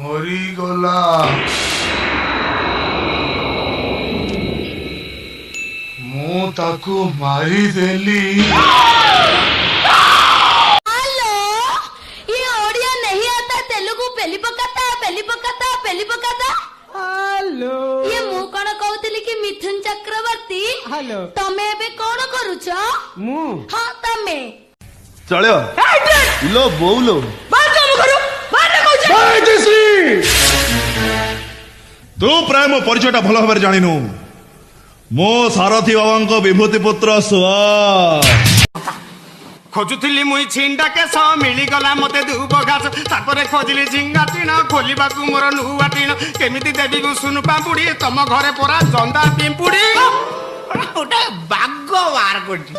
ମରିଗଲା। ମୁଁ ତାକୁ ମାରିଦେଲି। हेलो, ये ओडिया नहीं आता, तेलुगु पेली पकाता। हेलो ये मु कौन कहूली कि मिथुन चक्रवर्ती हेलो तमे एबे कौन करूछ? मु हाँ तमे चलो लो बोलो तू प्राय मो परिचयटा भल भाव जानिनु। मो सारथी बाबा विभूति पुत्र सुआ खोजुली मुई छिंडा केस मिलीगला मते दुब घास तापर खोजिली झिंगा टीण खोलिबा मोर नुआ टीण केमिति देवी सुन पापुड़ी तम घरे परा जंदा पिंपुड़ी ओटा बाग वार कोटी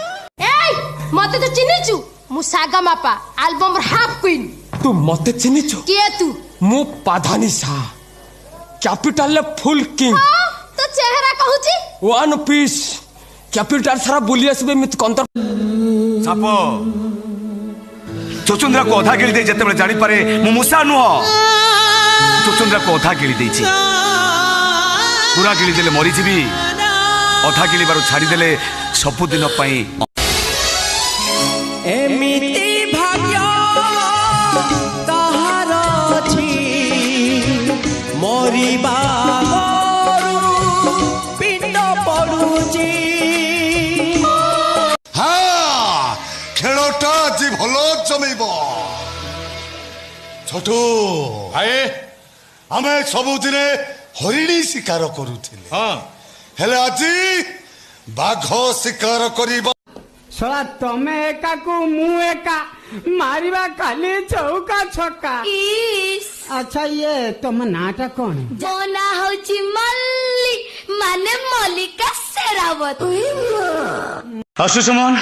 एई मते तो चिन्हिचु मु सागा मापा एल्बम हाफ क्वीन। तू मते चिन्हिଛୁ किए तू? मु पाधानी सा कैपिटल फुल किंग तो चेहरा कहूची वन पीस कैपिटल सारा बुली आसबे मित कंतर साप चुचुंद्रा को अधा गिली दे जते जानी पारे मु मूसा नुह चुचुंद्रा को अधा गिली देछि पूरा गिली देले मरी जीवी अधा गिली बारु छाड़ी देले सब दिन पई एमिति भाग्य ताहार अछि मरिबा पिंड पडुची। हाँ खेलटा आज भल जमेब। छोटू भाई आमे सबुदिन हरिणी शिकार करूथिले हेले आज बाघ शिकार करिबा। सला तमे एका को मु एका मारिबा खाली चौका छक्का। इस अच्छा ये तुम नाटा कौन है? जोना होची मल्ली माने मल्लिका शेरावत। आसु समान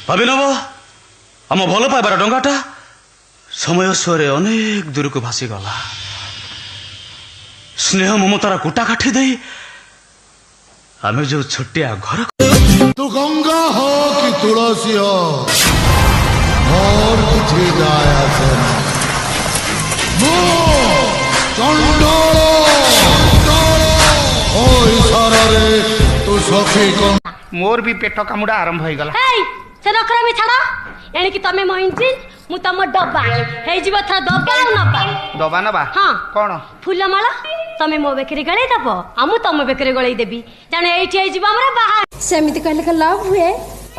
भावी नब आम भल पाइबार डंगाटा समय स्वर अनेक दूर को भासी गला। स्नेह ममतार कुटा काठी दे आमे जो छोटिया घर तू गंगा हो कि तुलसी हो और कुछ जाय आसे ना। ओ इशारा रे तू सखी को मोर भी पेट कामुडा आरंभ हो गला। हेई से नखरा में छाड़ा एणी कि तमे मोहिंची मु तम डब्बा हेई जीव था दब्बा न नब्बा दबा नबा हाँ कौन फूलमाला तमे मो बेकरी गळै दब आमु तम बेकरी गळै देबी जाने एठी हेई जीव हमरा बाहर सेमिति कहले का लाभ हुए।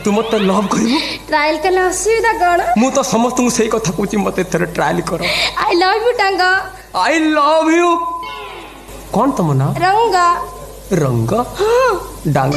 तू मत लव करिबो ट्रायल कले असुविधा कोन? मु तो समस्त को सही कथा कहूची मते थरे ट्रायल करो। आई लव यू टांगा आई लव यू। कौन तुम ना रंगा रंग डांग